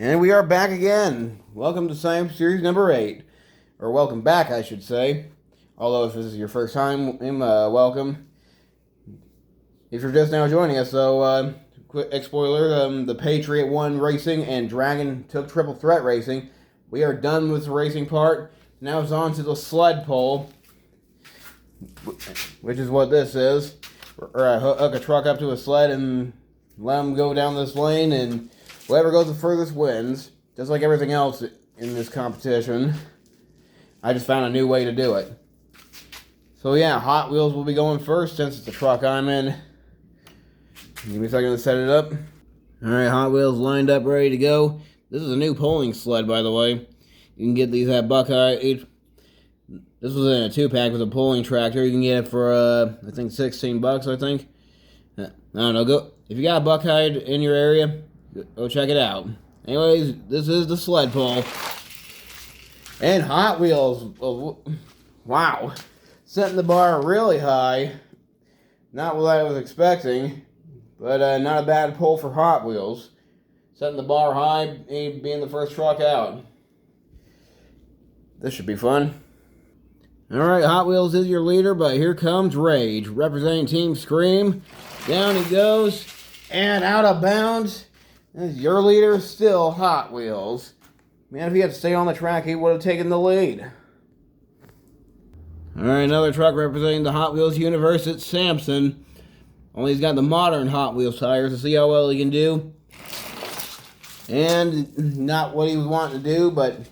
And we are back again. Welcome to Science Series number 8. Or welcome back, I should say. Although if this is your first time, welcome. If you're just now joining us, though, quick spoiler, the Patriot won racing and Dragon took triple threat racing. We are done with the racing part. Now it's on to the sled pull, which is what this is. Or I hook a truck up to a sled and let them go down this lane, and whoever goes the furthest wins, just like everything else in this competition. I just found a new way to do it. So yeah, Hot Wheels will be going first since it's the truck I'm in. Give me a second to set it up. Alright, Hot Wheels lined up, ready to go. This is a new polling sled, by the way. You can get these at Buckeye. This was in a 2-pack with a polling tractor. You can get it for, I think, $16, I think. I don't know, go. If you got a Buckeye in your area, go check it out. Anyways, this is the sled pull. And Hot Wheels, wow, setting the bar really high. Not what I was expecting, but not a bad pull for Hot Wheels. Setting the bar high, being the first truck out. This should be fun. Alright, Hot Wheels is your leader, but here comes Rage, representing Team Scream. Down he goes, and out of bounds. Your leader still Hot Wheels. Man, if he had stayed on the track, he would have taken the lead. Alright, another truck representing the Hot Wheels universe. It's Samson. Only he's got the modern Hot Wheels tires to see how well he can do. And not what he was wanting to do, but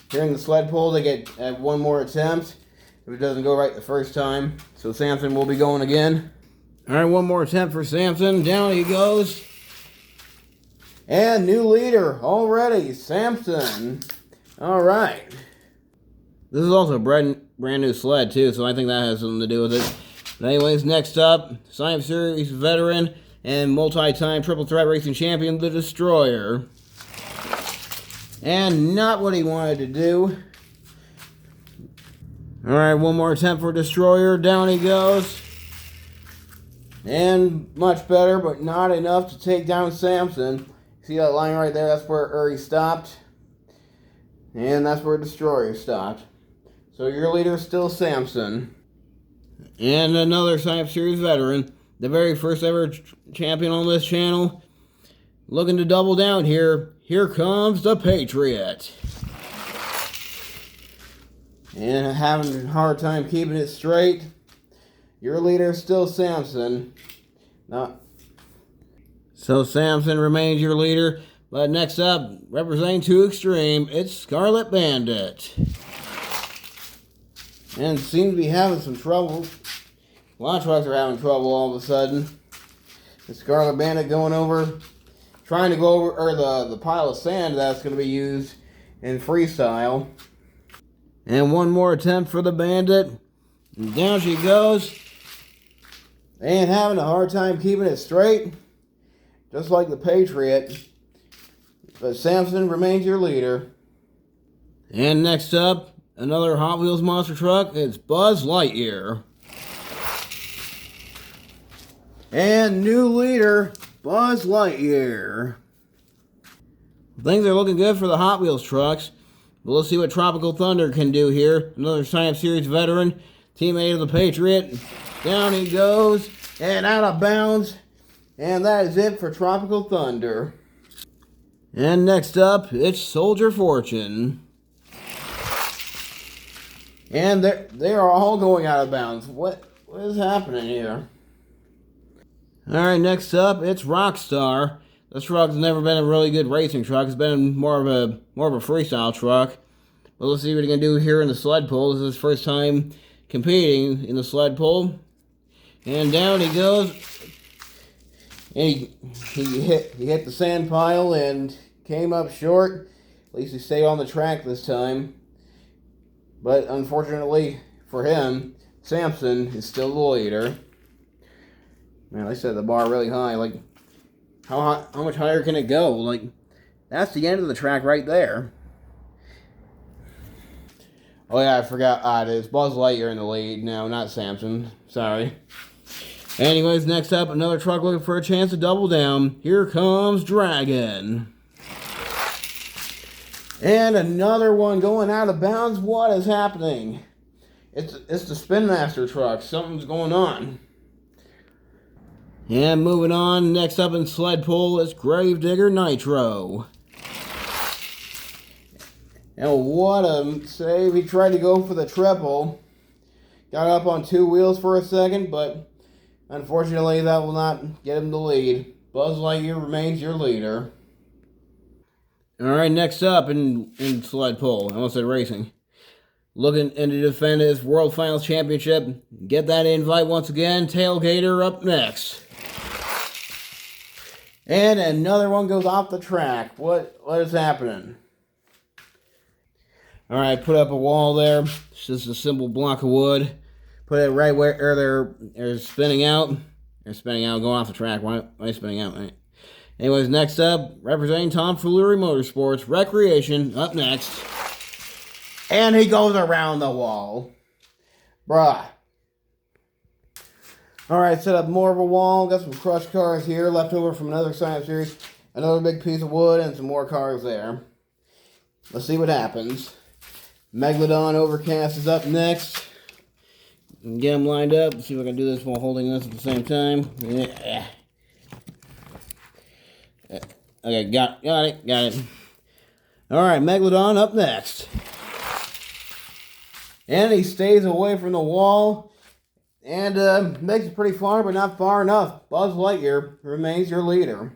during the sled pull, they get one more attempt if it doesn't go right the first time. So Samson will be going again. Alright, one more attempt for Samson. Down he goes. And new leader already, Samson. Alright. This is also a brand new sled, too, so I think that has something to do with it. But anyways, next up, Science Series veteran and multi-time triple threat racing champion, the Destroyer. And not what he wanted to do. Alright, one more attempt for Destroyer. Down he goes. And much better, but not enough to take down Samson. See that line right there? That's where he stopped. And that's where Destroyer stopped. So your leader is still Samson. And another Science Series veteran. The very first ever champion on this channel. Looking to double down here. Here comes the Patriot. And having a hard time keeping it straight. Your leader is still Samson. So Samson remains your leader. But next up, representing 2 Extreme, it's Scarlet Bandit. And seems to be having some trouble. A lot of trucks are having trouble all of a sudden. The Scarlet Bandit trying to go over the pile of sand that's going to be used in freestyle. And one more attempt for the Bandit. And down she goes. And having a hard time keeping it straight. Just like the Patriot. But Samson remains your leader. And next up, another Hot Wheels monster truck. It's Buzz Lightyear. And new leader, Buzz Lightyear. Things are looking good for the Hot Wheels trucks. But let's see what Tropical Thunder can do here. Another Science Series veteran, teammate of the Patriot. Down he goes, and out of bounds. And that is it for Tropical Thunder. And next up, it's Soldier Fortune. And they are all going out of bounds. What is happening here? Alright, next up, it's Rockstar. This truck's never been a really good racing truck. It's been more of a freestyle truck. But let's see what he can do here in the sled pull. This is his first time competing in the sled pull. And down he goes. And he hit the sand pile and came up short. At least he stayed on the track this time. But unfortunately for him, Samson is still the leader. Man, I set the bar really high. Like, how much higher can it go? Like, that's the end of the track right there. Oh yeah, I forgot. It's Buzz Lightyear in the lead. No, not Samson. Sorry. Anyways, next up, another truck looking for a chance to double down. Here comes Dragon. And another one going out of bounds. What is happening? It's the Spin Master truck. Something's going on. And moving on, next up in Sled Pull is Gravedigger Nitro. And what a save. He tried to go for the triple. Got up on two wheels for a second, but unfortunately that will not get him the lead. Buzz Lightyear remains your leader. Alright, next up in Sled Pull, I almost said racing. Looking to defend his World Finals Championship. Get that invite once again. Tailgater up next. And another one goes off the track. What is happening? Alright, put up a wall there. It's just a simple block of wood. Put it right where they're spinning out. They're spinning out, going off the track. Why are they spinning out? Right? Anyways, next up, representing Tomfoolery Motorsports, Recreation, up next. And he goes around the wall. Bruh. Alright, set up more of a wall. Got some crushed cars here, left over from another Science Series. Another big piece of wood and some more cars there. Let's see what happens. Megalodon Overcast is up next. Get them lined up. Let's see if I can do this while holding this at the same time. Yeah. Okay, got it. Alright, Megalodon up next. And he stays away from the wall. And makes it pretty far, but not far enough. Buzz Lightyear remains your leader.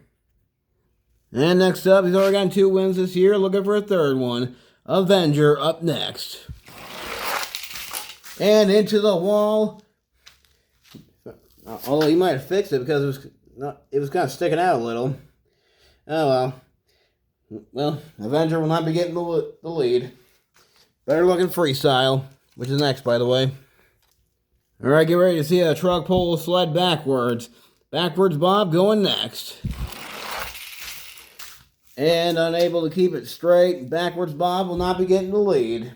And next up, he's already gotten 2 wins this year. Looking for a third one. Avenger up next. And into the wall. Although he might have fixed it because it was kind of sticking out a little. Oh well. Well, Avenger will not be getting the lead. Better looking freestyle, which is next, by the way. Alright, get ready to see a truck pull sled backwards. Backwards Bob going next. And unable to keep it straight, backwards Bob will not be getting the lead.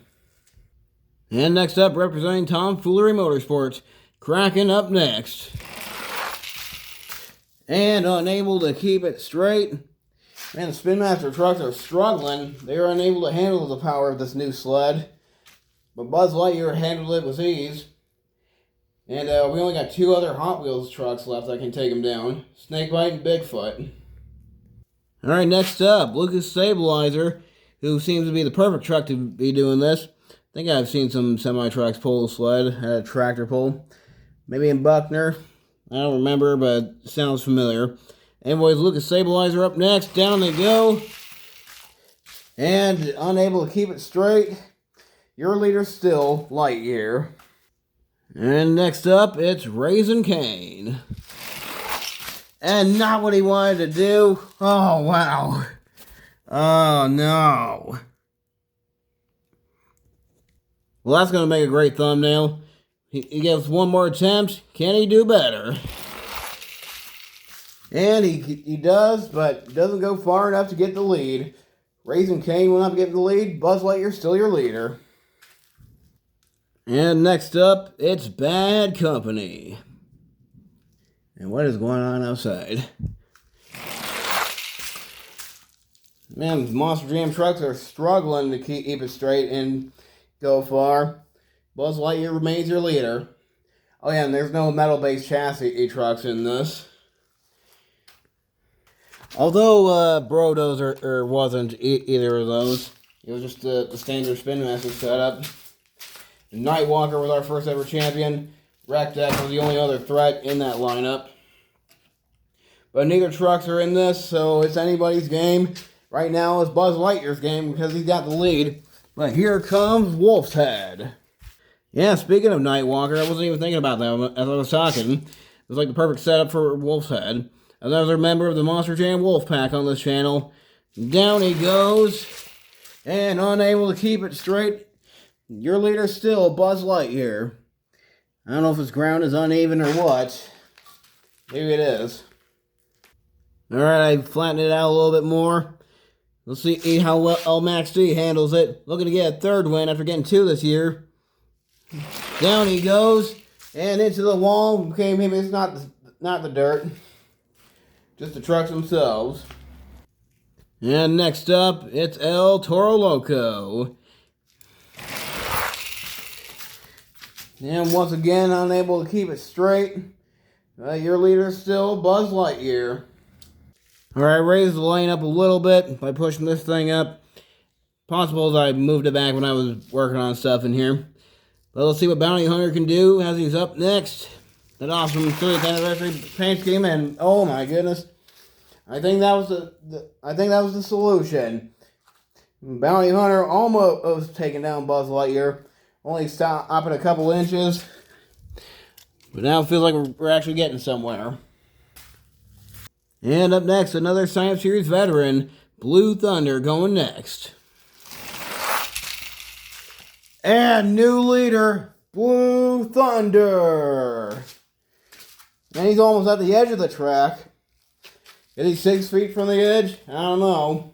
And next up, representing Tomfoolery Motorsports, Kraken up next. And unable to keep it straight. Man, the Spin Master trucks are struggling. They are unable to handle the power of this new sled. But Buzz Lightyear handled it with ease. And we only got 2 other Hot Wheels trucks left that can take him down. Snakebite and Bigfoot. Alright, next up, Lucas Stabilizer, who seems to be the perfect truck to be doing this. I think I've seen some semi-trucks pull a sled, a tractor pull. Maybe in Buckner. I don't remember, but it sounds familiar. Anyways, Lucas Stabilizer up next. Down they go. And unable to keep it straight. Your leader still, Lightyear. And next up, it's Raisin Kane. And not what he wanted to do. Oh, wow. Oh, no. Well, that's going to make a great thumbnail. He gives one more attempt. Can he do better? And he does, but doesn't go far enough to get the lead. Raisin Kane will not be getting the lead. Buzz Lightyear still your leader. And next up, it's Bad Company. And what is going on outside? Man, Monster Jam trucks are struggling to keep it straight and go far. Buzz Lightyear remains your leader. Oh yeah, and there's no metal-based chassis trucks in this. Although Brodo's wasn't either of those. It was just the standard Spin Master setup. Nightwalker was our first ever champion. Wreck-Deck was the only other threat in that lineup. But neither trucks are in this, so it's anybody's game. Right now it's Buzz Lightyear's game because he's got the lead. But here comes Wolf's Head. Yeah, speaking of Nightwalker, I wasn't even thinking about that as I was talking. It was like the perfect setup for Wolf's Head. Another member of the Monster Jam Wolf Pack on this channel. Down he goes. And unable to keep it straight. Your leader still, Buzz Lightyear. I don't know if his ground is uneven or what. Maybe it is. Alright, I flattened it out a little bit more. Let's see how well Max D handles it. Looking to get a third win after getting 2 this year. Down he goes. And into the wall. It's not not the dirt, just the trucks themselves. And next up, it's El Toro Loco. And once again, unable to keep it straight. Your leader's still Buzz Lightyear. Alright, raise the lane up a little bit by pushing this thing up. Possible as I moved it back when I was working on stuff in here. But let's see what Bounty Hunter can do as he's up next. That awesome 30th anniversary paint scheme, and oh my goodness, I think that was the solution. Bounty Hunter almost was taking down Buzz Lightyear, only stopping a couple inches, but now it feels like we're actually getting somewhere. And up next, another Science Series veteran, Blue Thunder, going next. And new leader, Blue Thunder. And he's almost at the edge of the track. Is he 6 feet from the edge? I don't know.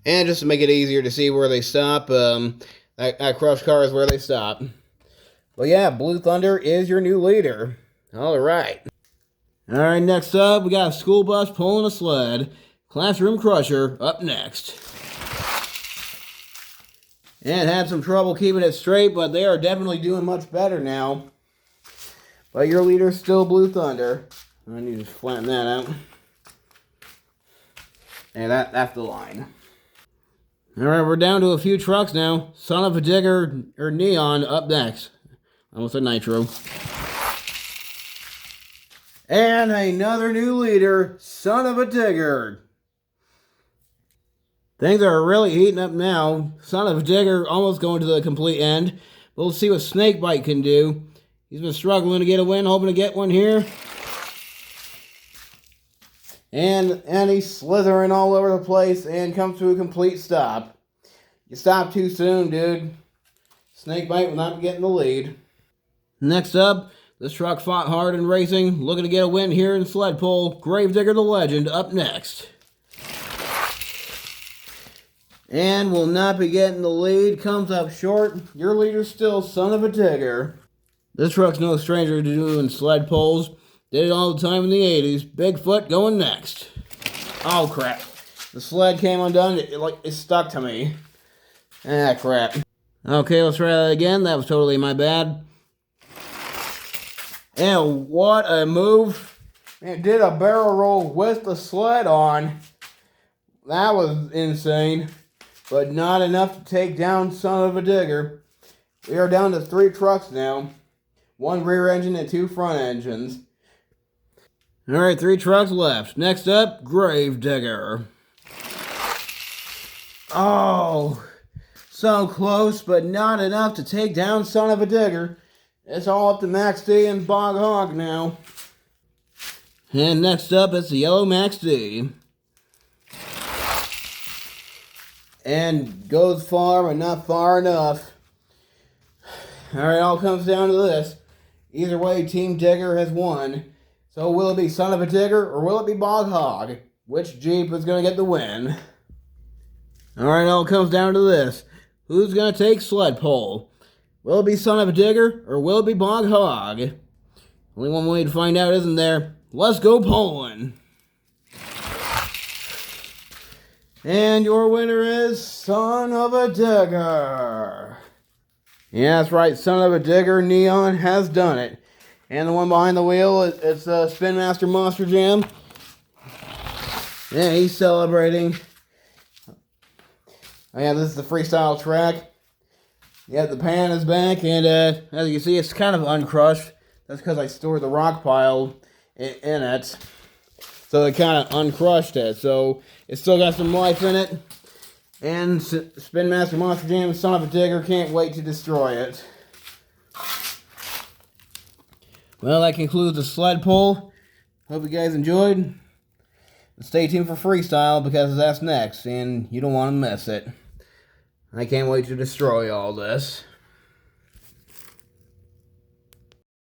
And just to make it easier to see where they stop, I crush cars where they stop. But yeah, Blue Thunder is your new leader. Alright. Alright, next up, we got a school bus pulling a sled. Classroom Crusher up next. And had some trouble keeping it straight, but they are definitely doing much better now. But your leader's still Blue Thunder. I need to flatten that out. And that's the line. Alright, we're down to a few trucks now. Son of a Digger, or Neon, up next. Almost a Nitro. And another new leader, Son of a Digger. Things are really heating up now. Son of a Digger almost going to the complete end. We'll see what Snakebite can do. He's been struggling to get a win, hoping to get one here. And he's slithering all over the place and comes to a complete stop. You stopped too soon, dude. Snakebite will not be getting the lead. Next up, this truck fought hard in racing, looking to get a win here in Sled Pull. Gravedigger the Legend up next. And will not be getting the lead. Comes up short. Your leader's still Son of a Digger. This truck's no stranger to doing sled pulls. Did it all the time in the 80s. Bigfoot going next. Oh crap. The sled came undone. It stuck to me. Ah crap. Okay, let's try that again. That was totally my bad. And what a move. It did a barrel roll with the sled on. That was insane. But not enough to take down Son of a Digger. We are down to 3 trucks now. 1 rear engine and 2 front engines. Alright, 3 trucks left. Next up, Gravedigger. Oh, so close, but not enough to take down Son of a Digger. It's all up to Max D and Bog Hog now. And next up, it's the Yellow Max D. And goes far, but not far enough. Alright, all comes down to this. Either way, Team Digger has won. So will it be Son of a Digger, or will it be Bog Hog? Which Jeep is going to get the win? Alright, all comes down to this. Who's going to take Sled Pull? Will it be Son of a Digger, or will it be Bog Hog? Only one way to find out, isn't there? Let's go pulling! And your winner is Son of a Digger. Yeah, that's right. Son of a Digger, Neon, has done it. And the one behind the wheel, it's Spin Master Monster Jam. Yeah, he's celebrating. Oh, yeah, this is the freestyle track. Yeah, the pan is back, and as you can see, it's kind of uncrushed. That's because I stored the rock pile in it. So it kind of uncrushed it. So it's still got some life in it. And Spin Master Monster Jam, Son of a Digger, can't wait to destroy it. Well, that concludes the sled pull. Hope you guys enjoyed. Stay tuned for freestyle because that's next, and you don't want to miss it. I can't wait to destroy all this.